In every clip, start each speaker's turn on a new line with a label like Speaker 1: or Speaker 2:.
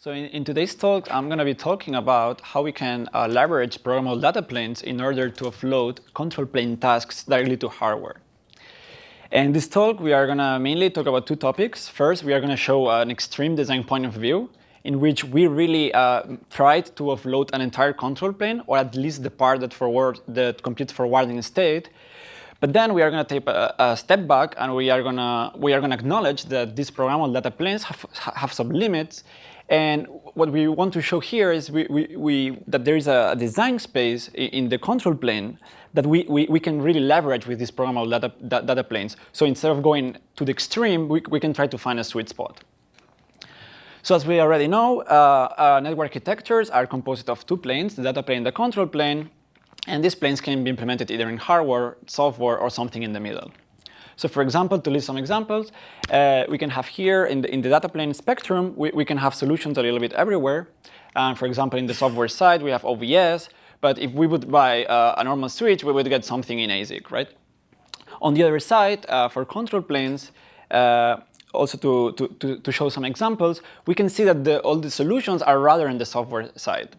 Speaker 1: So in today's talk, I'm going to be talking about how we can leverage programmable data planes in order to offload control plane tasks directly to hardware. In this talk, we are going to mainly talk about two topics. First, we are going to show an extreme design point of view in which we really tried to offload an entire control plane, or at least the part that computes forwarding state. But then we are going to take a step back, and we are going to acknowledge that these programmable data planes have some limits. And what we want to show here is that there is a design space in the control plane that we can really leverage with these programmable data planes. So instead of going to the extreme, we can try to find a sweet spot. So as we already know, network architectures are composed of two planes, the data plane and the control plane. And these planes can be implemented either in hardware, software, or something in the middle. So for example, to list some examples, we can have here in the data plane spectrum, we can have solutions a little bit everywhere. For example, in the software side, we have OVS. But if we would buy a normal switch, we would get something in ASIC, right? On the other side, for control planes, also to show some examples, we can see that all the solutions are rather in the software side.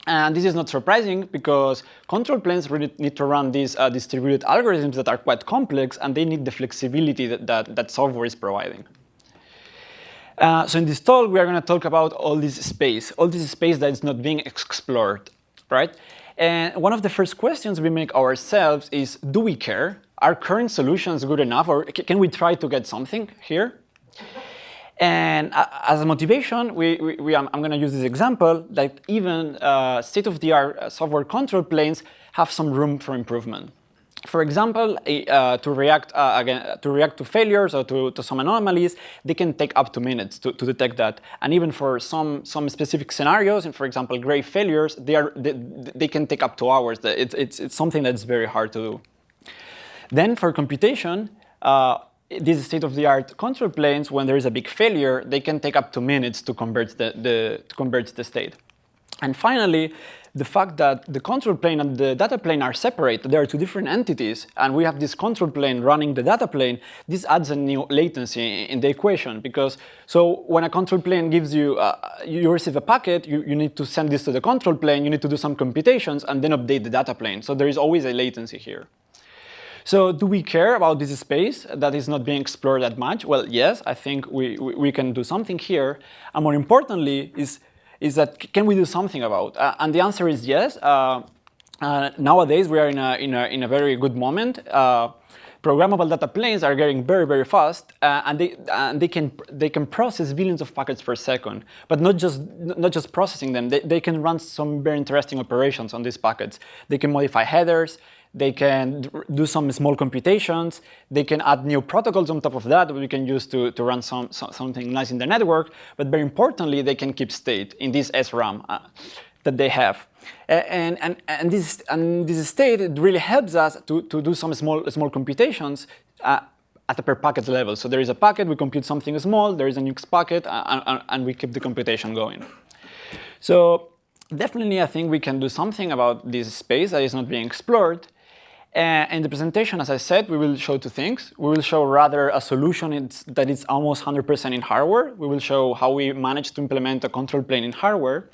Speaker 1: And this is not surprising because control planes really need to run these distributed algorithms that are quite complex, and they need the flexibility that software is providing. So in this talk, we are going to talk about all this space that is not being explored, right? And one of the first questions we make ourselves is, do we care? Are current solutions good enough, or can we try to get something here? And as a motivation, I'm going to use this example that even state-of-the-art software control planes have some room for improvement. For example, to react to failures or to some anomalies, they can take up to minutes to detect that. And even for some specific scenarios, and for example, grave failures, they can take up to hours. It's something that's very hard to do. Then for computation, these state-of-the-art control planes, when there is a big failure, they can take up to minutes to convert the state. And finally, the fact that the control plane and the data plane are separate, they are two different entities, and we have this control plane running the data plane, this adds a new latency in the equation. Because so when a control plane gives you, you receive a packet, you need to send this to the control plane, you need to do some computations, and then update the data plane. So there is always a latency here. So do we care about this space that is not being explored that much? Well, yes, I think we can do something here. And more importantly, is that can we do something about? And the answer is yes. Nowadays, we are in a very good moment. Programmable data planes are getting very, very fast, and they can process billions of packets per second. But not just processing them. They can run some very interesting operations on these packets. They can modify headers. They can do some small computations. They can add new protocols on top of that we can use to run something nice in the network. But very importantly, they can keep state in this SRAM that they have. And this state, it really helps us to do some small computations at a per packet level. So there is a packet, we compute something small, there is a next packet, and we keep the computation going. So definitely, I think we can do something about this space that is not being explored. In the presentation, as I said, we will show two things. We will show rather a solution that is almost 100% in hardware. We will show how we managed to implement a control plane in hardware.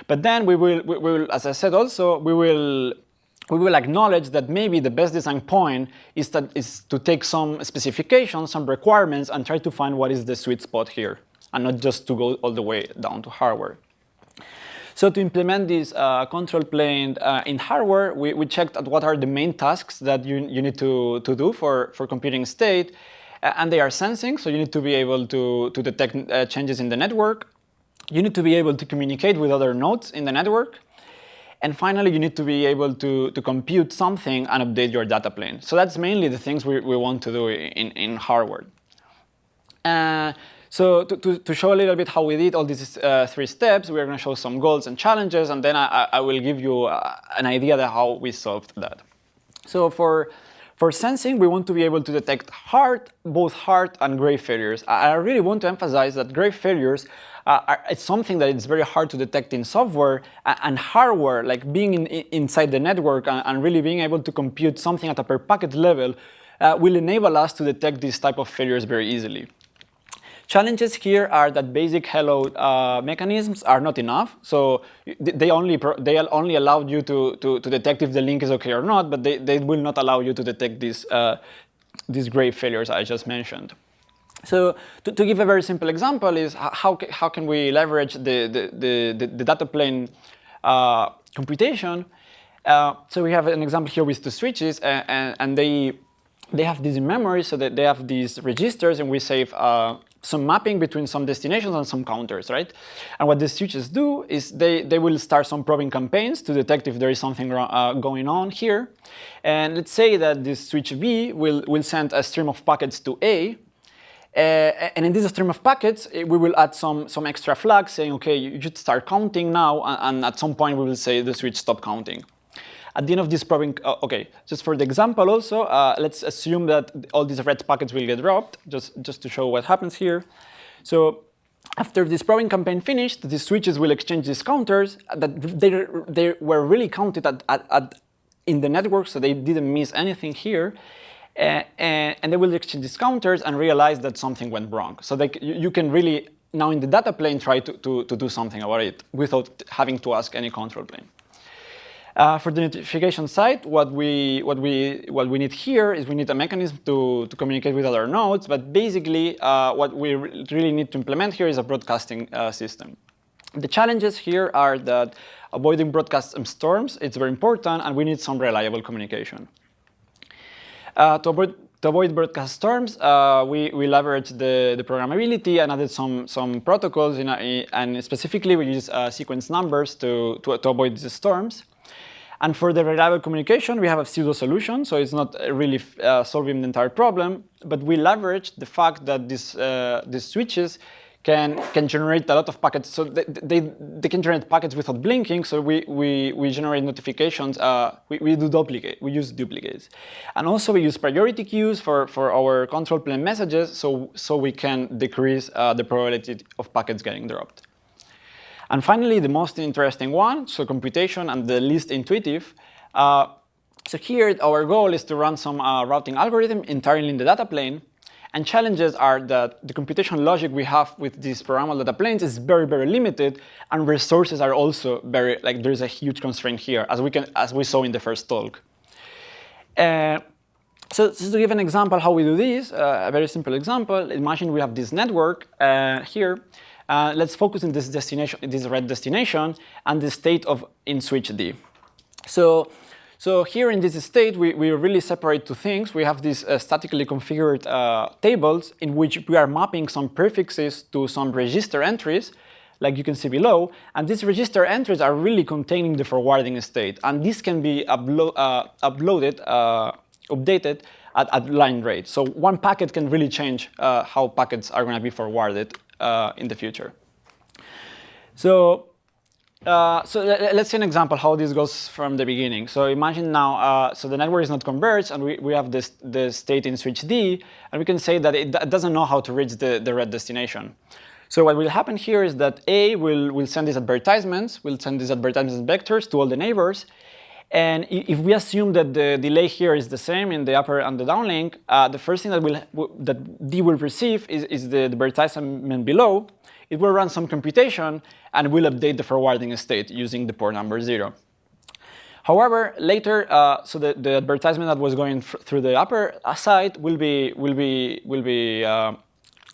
Speaker 1: But then we will, as I said also, we will acknowledge that maybe the best design point is to take some specifications, some requirements, and try to find what is the sweet spot here, and not just to go all the way down to hardware. So to implement this control plane in hardware, we checked at what are the main tasks that you need to do for computing state. And they are sensing, so you need to be able to detect changes in the network. You need to be able to communicate with other nodes in the network. And finally, you need to be able to compute something and update your data plane. So that's mainly the things we want to do in hardware. So to show a little bit how we did all these three steps, we're going to show some goals and challenges, and then I will give you an idea of how we solved that. So for sensing, we want to be able to detect both hard and grave failures. I really want to emphasize that grave failures it's something that it's very hard to detect in software, and hardware, like being inside the network and really being able to compute something at a per packet level, will enable us to detect these type of failures very easily. Challenges here are that basic hello mechanisms are not enough. So they only allow you to detect if the link is okay or not, but they will not allow you to detect these grave failures I just mentioned. So to give a very simple example is how can we leverage the data plane computation. So we have an example here with two switches, and they have these in memory, so that they have these registers, and we save some mapping between some destinations and some counters, right? And what the switches do is they will start some probing campaigns to detect if there is something going on here. And let's say that this switch B will send a stream of packets to A. And in this stream of packets, we will add some extra flags saying, okay, you should start counting now, and at some point we will say the switch stop counting. At the end of this probing, okay, just for the example also, let's assume that all these red packets will get dropped, just to show what happens here. So after this probing campaign finished, the switches will exchange these counters that they were really counted in the network, so they didn't miss anything here. And they will exchange these counters and realize that something went wrong. So you can really, now in the data plane, try to do something about it without having to ask any control plane. For the notification side, what we need here is we need a mechanism to communicate with other nodes, but basically what we really need to implement here is a broadcasting system. The challenges here are that avoiding broadcast storms, it's very important, and we need some reliable communication. To avoid broadcast storms, we leverage the programmability and added some protocols, and specifically we use sequence numbers to avoid these storms. And for the reliable communication, we have a pseudo solution, so it's not really solving the entire problem, but we leverage the fact that these switches can generate a lot of packets. So they can generate packets without blinking, so we generate notifications. We use duplicates. And also we use priority queues for our control plane messages, so we can decrease the probability of packets getting dropped. And finally, the most interesting one, so computation, and the least intuitive. So here, our goal is to run some routing algorithm entirely in the data plane. And challenges are that the computation logic we have with these programmable data planes is very, very limited, and resources are also very, there's a huge constraint here, as we saw in the first talk. So just to give an example how we do this, a very simple example, imagine we have this network here. Let's focus on this destination, this red destination, and the state in switch D. So here in this state, we really separate two things. We have these statically configured tables in which we are mapping some prefixes to some register entries, like you can see below. And these register entries are really containing the forwarding state. And this can be updated at line rate. So one packet can really change how packets are going to be forwarded in the future. So let's see an example how this goes from the beginning. So imagine now, so the network is not converged, and we have the state in switch D, and we can say that it doesn't know how to reach the red destination. So what will happen here is that A will send these advertisements, vectors to all the neighbors. And if we assume that the delay here is the same in the upper and the downlink, the first thing that D will receive is the advertisement below. It will run some computation and will update the forwarding state using the port number 0. However, later, so the advertisement that was going through the upper side will be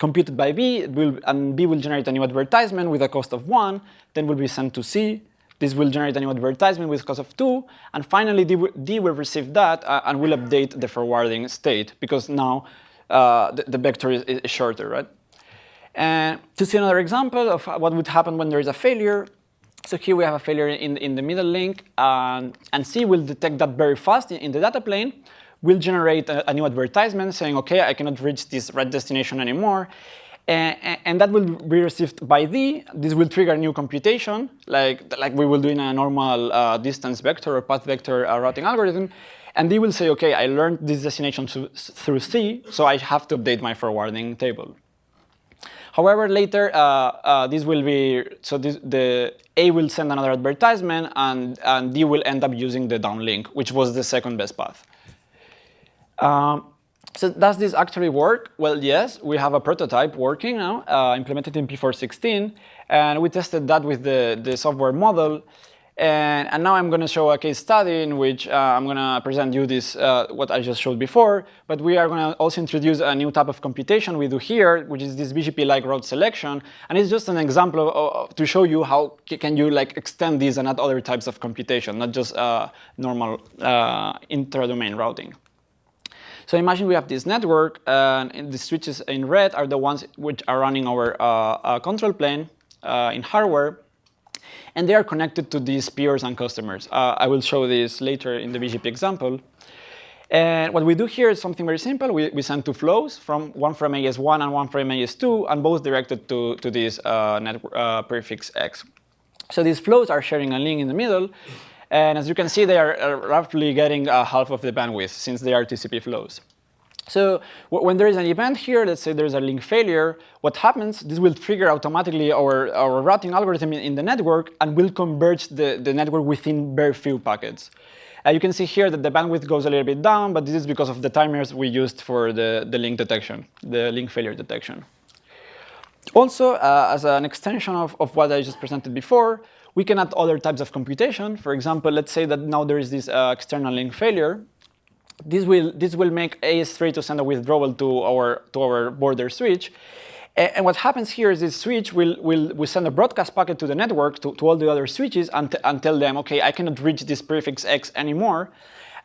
Speaker 1: computed by B, and B will generate a new advertisement with a cost of 1, then will be sent to C. This will generate a new advertisement with cost of 2, and finally D will receive that and will update the forwarding state, because now the vector is shorter, right? And to see another example of what would happen when there is a failure, so here we have a failure in the middle link, and C will detect that very fast in the data plane, will generate a new advertisement saying, okay, I cannot reach this red destination anymore, and that will be received by D. This will trigger a new computation, like we will do in a normal distance vector or path vector routing algorithm, and D will say, okay, I learned this destination through C, so I have to update my forwarding table. However, later, the A will send another advertisement, and D will end up using the downlink, which was the second best path. So does this actually work? Well, yes, we have a prototype working now, implemented in P416, and we tested that with the software model. And now I'm going to show a case study in which I'm going to present you this, what I just showed before, but we are going to also introduce a new type of computation we do here, which is this BGP-like route selection. And it's just an example to show you how can you like extend these and add other types of computation, not just normal intra-domain routing. So imagine we have this network, and the switches in red are the ones which are running our control plane in hardware, and they are connected to these peers and customers. I will show this later in the BGP example. And what we do here is something very simple. We send two flows, one from AS1 and one from AS2, and both directed to this network prefix X. So these flows are sharing a link in the middle. And as you can see, they are roughly getting half of the bandwidth since they are TCP flows. So when there is an event here, let's say there's a link failure, what happens, this will trigger automatically our routing algorithm in the network and will converge the network within very few packets. You can see here that the bandwidth goes a little bit down, but this is because of the timers we used for the link detection, the link failure detection. Also, as an extension of what I just presented before, we can add other types of computation. For example, let's say that now there is this external link failure. This will make AS3 to send a withdrawal to our border switch. And what happens here is this switch will send a broadcast packet to the network, to all the other switches, and tell them, OK, I cannot reach this prefix X anymore.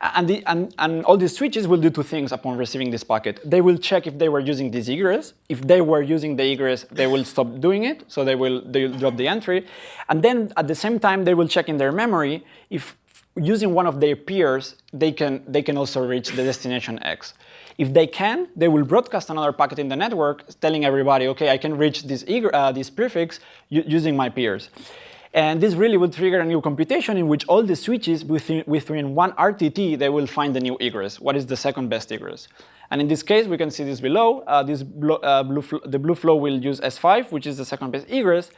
Speaker 1: And all these switches will do two things upon receiving this packet. They will check if they were using this egress. If they were using the egress, they will stop doing it. So they'll drop the entry. And then at the same time, they will check in their memory if using one of their peers, they can also reach the destination X. If they can, they will broadcast another packet in the network telling everybody, OK, I can reach this prefix using my peers. And this really will trigger a new computation in which all the switches within one RTT, they will find the new egress. What is the second best egress? And in this case, we can see this below. The blue flow will use S5, which is the second best egress.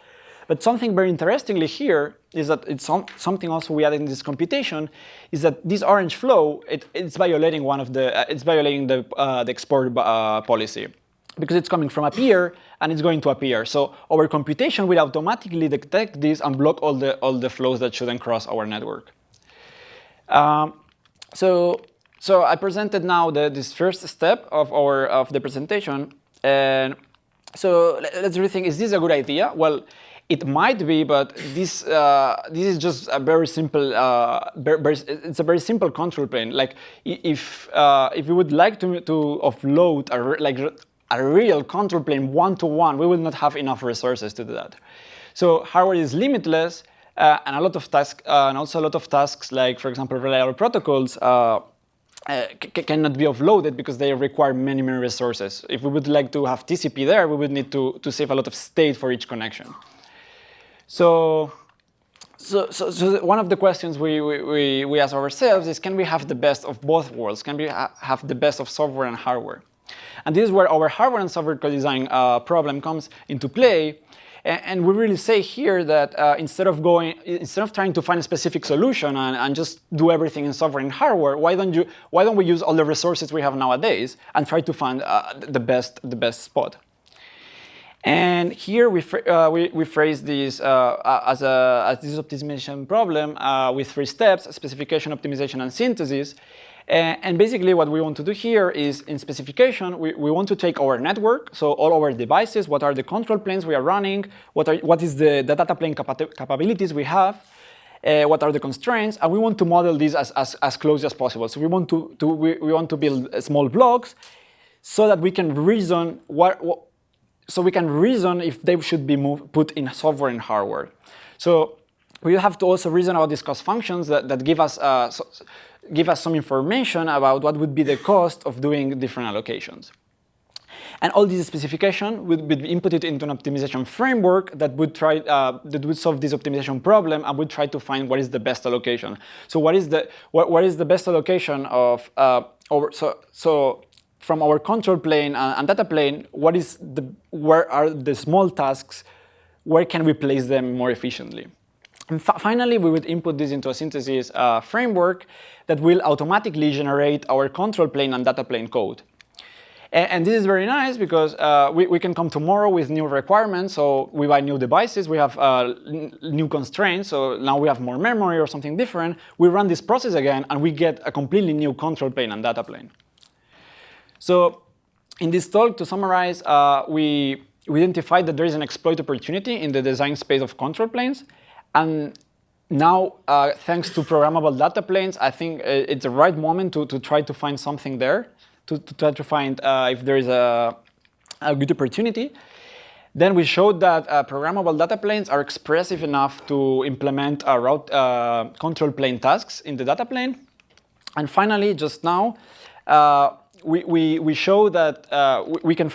Speaker 1: But something very interestingly here is that it's something also we added in this computation is that this orange flow, it's violating the export policy, because it's coming from a peer and it's going to a peer. So our computation will automatically detect this and block all the flows that shouldn't cross our network. So I presented now this first step of the presentation, and so let's rethink: is this a good idea? Well, it might be, but this is just a very simple. It's a very simple control plane. Like if we would like to offload a real control plane one-to-one, we will not have enough resources to do that. So hardware is limitless, and a lot of tasks, and also a lot of tasks, like for example, reliable protocols, cannot be offloaded because they require many resources. If we would like to have TCP there, we would need to save a lot of state for each connection. So one of the questions we ask ourselves is, can we have the best of both worlds? Can we have the best of software and hardware? And this is where our hardware and software co-design problem comes into play. And we really say here that instead of trying to find a specific solution and just do everything in software and hardware, why don't we use all the resources we have nowadays and try to find the best spot? And here we phrase this as this optimization problem with 3 steps: specification, optimization, and synthesis. And basically what we want to do here is, in specification, we want to take our network, so all our devices, what are the control planes we are running, what is the data plane capabilities we have, what are the constraints, and we want to model these as close as possible. So we want to build small blocks so that we can reason if they should be put in software and hardware. So we have to also reason about these cost functions that give us some information about what would be the cost of doing different allocations. And all this specification would be inputted into an optimization framework that would solve this optimization problem and would try to find what is the best allocation. So what is the best allocation of from our control plane and data plane? Where are the small tasks? Where can we place them more efficiently? And finally, we would input this into a synthesis framework that will automatically generate our control plane and data plane code. And this is very nice because we can come tomorrow with new requirements. So we buy new devices, we have new constraints. So now we have more memory or something different. We run this process again, and we get a completely new control plane and data plane. So in this talk, to summarize, we identified that there is an exploit opportunity in the design space of control planes. And now, thanks to programmable data planes, I think it's the right moment to try to find something there, to try to find if there is a good opportunity. Then we showed that programmable data planes are expressive enough to implement route control plane tasks in the data plane. And finally, just now, we show that we can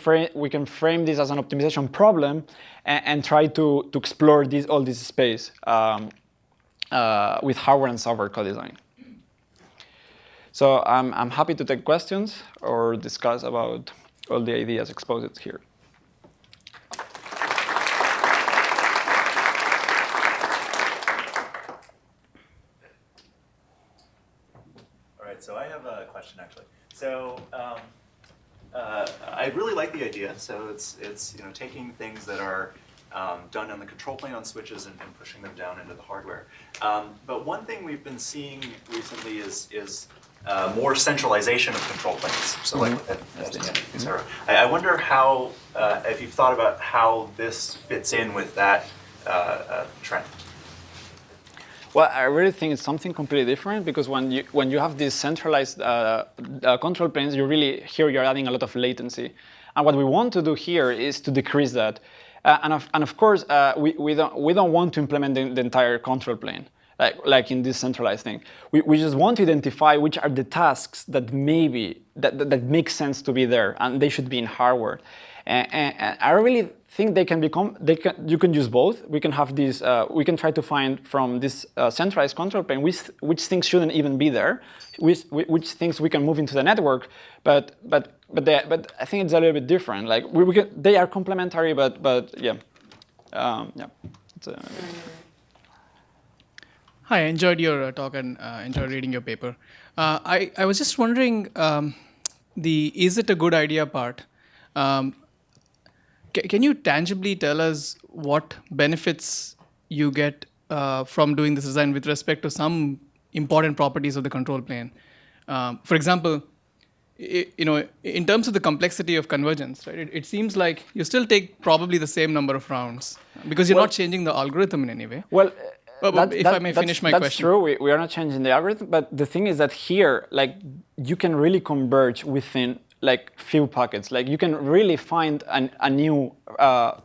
Speaker 1: frame this as an optimization problem and try to explore all this space with hardware and software co-design. So I'm happy to take questions or discuss about all the ideas exposed here.
Speaker 2: All right, so I have a question actually. So I really like the idea. So it's taking things that are done on the control plane on switches and pushing them down into the hardware. But one thing we've been seeing recently is more centralization of control planes. So like with etc. I wonder how if you've thought about how this fits in with that trend.
Speaker 1: Well, I really think it's something completely different because when you have these centralized control planes, you're adding a lot of latency, and what we want to do here is to decrease that, and of course we don't want to implement the entire control plane like in this centralized thing. We just want to identify which are the tasks that that make sense to be there, and they should be in hardware. And I really think you can use both. We can have these. We can try to find from this centralized control plane which things shouldn't even be there, which things we can move into the network. But I think it's a little bit different. Like they are complementary, but yeah, yeah.
Speaker 3: Hi, I enjoyed your talk and enjoyed reading your paper. I was just wondering the is it a good idea part. Can you tangibly tell us what benefits you get from doing this design with respect to some important properties of the control plane? For example, in terms of the complexity of convergence, right? It seems like you still take probably the same number of rounds because you're not changing the algorithm in any way.
Speaker 1: Well,
Speaker 3: if I may finish my question.
Speaker 1: That's true. We are not changing the algorithm, but the thing is that here, like, you can really converge within like few packets. Like you can really find a new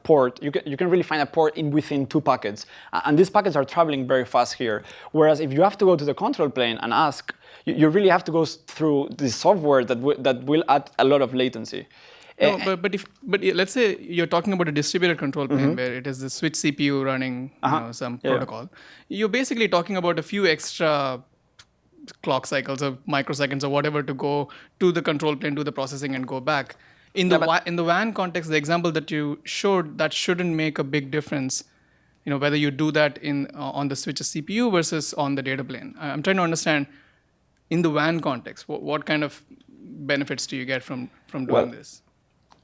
Speaker 1: port. You can really find a port within 2 packets, and these packets are traveling very fast here. Whereas if you have to go to the control plane and ask, you really have to go through the software that will add a lot of latency.
Speaker 3: No, but let's say you're talking about a distributed control plane where it is the switch CPU running some protocol. You're basically talking about a few extra clock cycles or microseconds or whatever to go to the control plane, do the processing, and go back. In the WAN context, the example that you showed, that shouldn't make a big difference. Whether you do that on the switch's CPU versus on the data plane. I'm trying to understand in the WAN context, what kind of benefits do you get from doing this?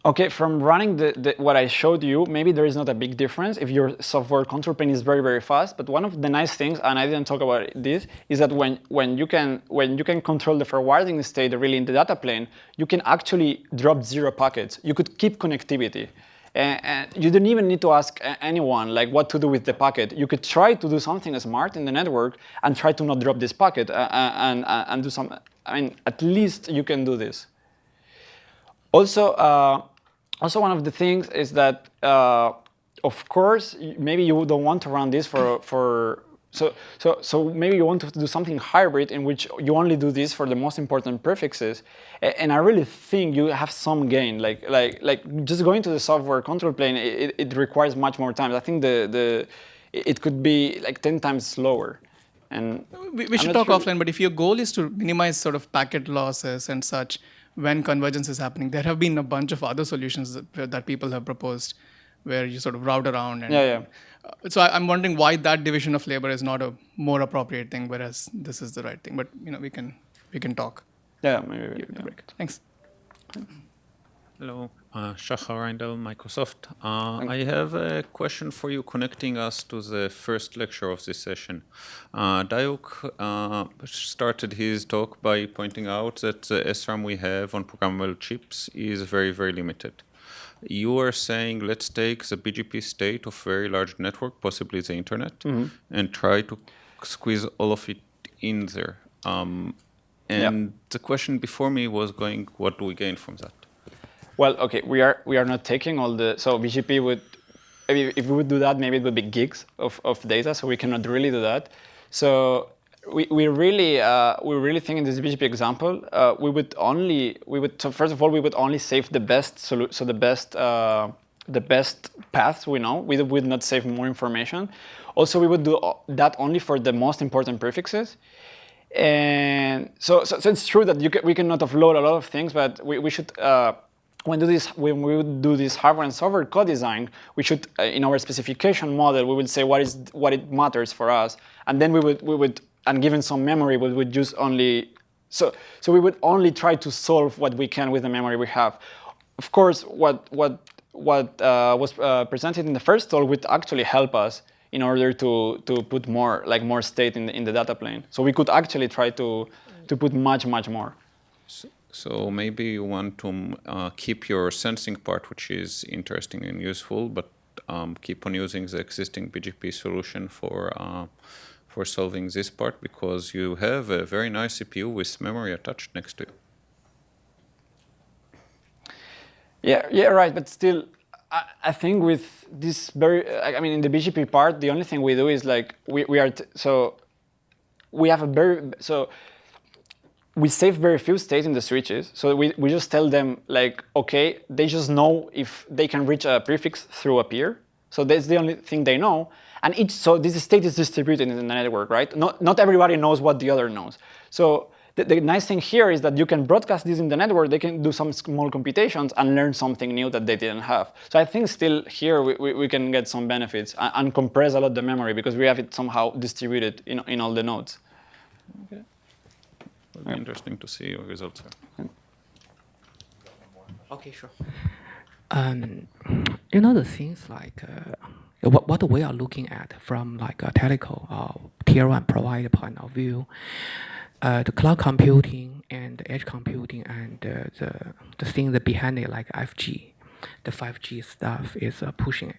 Speaker 1: Okay, from running what I showed you, maybe there is not a big difference if your software control plane is very, very fast. But one of the nice things, and I didn't talk about this, is that when you can control the forwarding state really in the data plane, you can actually drop 0 packets. You could keep connectivity. And you don't even need to ask anyone like what to do with the packet. You could try to do something smart in the network and try to not drop this packet and do some. I mean, at least you can do this. Also one of the things is that, of course, maybe you don't want to run this so maybe you want to do something hybrid in which you only do this for the most important prefixes. And I really think you have some gain. Like just going to the software control plane, it requires much more time. I think it could be like 10 times slower. And
Speaker 3: we should talk offline. But if your goal is to minimize sort of packet losses and such, when convergence is happening, there have been a bunch of other solutions that people have proposed where you sort of route around. And, so I'm wondering why that division of labor is not a more appropriate thing, whereas this is the right thing. But we can talk.
Speaker 1: Yeah, maybe.
Speaker 3: Give it a break. Thanks.
Speaker 4: Hello, Shachar Reindel, Microsoft. I have a question for you connecting us to the first lecture of this session. Diuk started his talk by pointing out that the SRAM we have on programmable chips is very, very limited. You are saying let's take the BGP state of very large network, possibly the internet, and try to squeeze all of it in there. And the question before me was going, what do we gain from that?
Speaker 1: Well, okay, we are not taking all the, so BGP would, if we would do that, maybe it would be gigs of data, so we cannot really do that. So we really think in this BGP example, so first of all, we would only save the best, so the best paths we know. We would not save more information. Also, we would do that only for the most important prefixes. And so it's true that we cannot offload a lot of things, but we should, when we would do this hardware and software co-design, we should, in our specification model, we would say what it matters for us, and then we would, and given some memory, we would use only, so we would only try to solve what we can with the memory we have. Of course, what was presented in the first talk would actually help us in order to put more state in the data plane. So we could actually try to put much more.
Speaker 4: So maybe you want to keep your sensing part, which is interesting and useful, but keep on using the existing BGP solution for solving this part, because you have a very nice CPU with memory attached next to you.
Speaker 1: Yeah, right. But still, I think with this in the BGP part, the only thing we do is like we save very few states in the switches. So we just tell them like, okay, they just know if they can reach a prefix through a peer. So that's the only thing they know. And so this state is distributed in the network, right? Not everybody knows what the other knows. So the nice thing here is that you can broadcast this in the network. They can do some small computations and learn something new that they didn't have. So I think still here we can get some benefits and compress a lot the memory because we have it somehow distributed in all the nodes.
Speaker 4: Okay. It'll be interesting to see your results here.
Speaker 5: Okay, sure. The things like what we are looking at from like a telco or tier one provider point of view, the cloud computing and the edge computing and the thing that behind it like 5G, the 5G stuff is pushing it.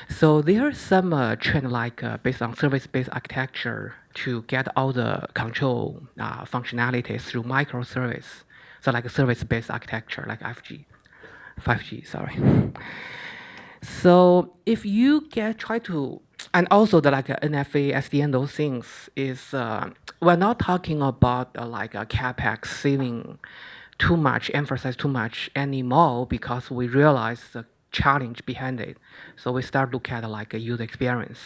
Speaker 5: So there's some trend like based on service-based architecture to get all the control functionalities through microservice. So like a service-based architecture like 5G, sorry. So if you try to, and also the like NFA, SDN, those things is, we're not talking about like a CapEx saving too much, emphasize too much anymore because we realize the challenge behind it. So we start looking at like a user experience,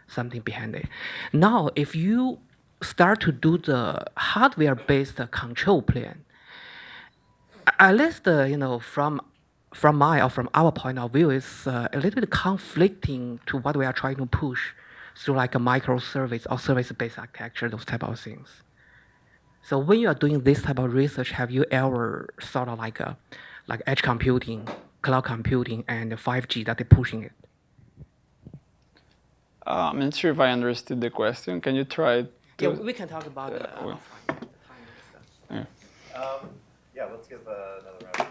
Speaker 5: something behind it. Now, if you start to do the hardware-based control plane, at least from our point of view, is a little bit conflicting to what we are trying to push through like a microservice or service-based architecture, those type of things. So when you are doing this type of research, have you ever sort of like edge computing, cloud computing, and 5G that they're pushing it?
Speaker 1: I'm not sure if I understood the question. Can you try?
Speaker 5: Yeah, we can talk about offline.
Speaker 2: Yeah, let's give another round.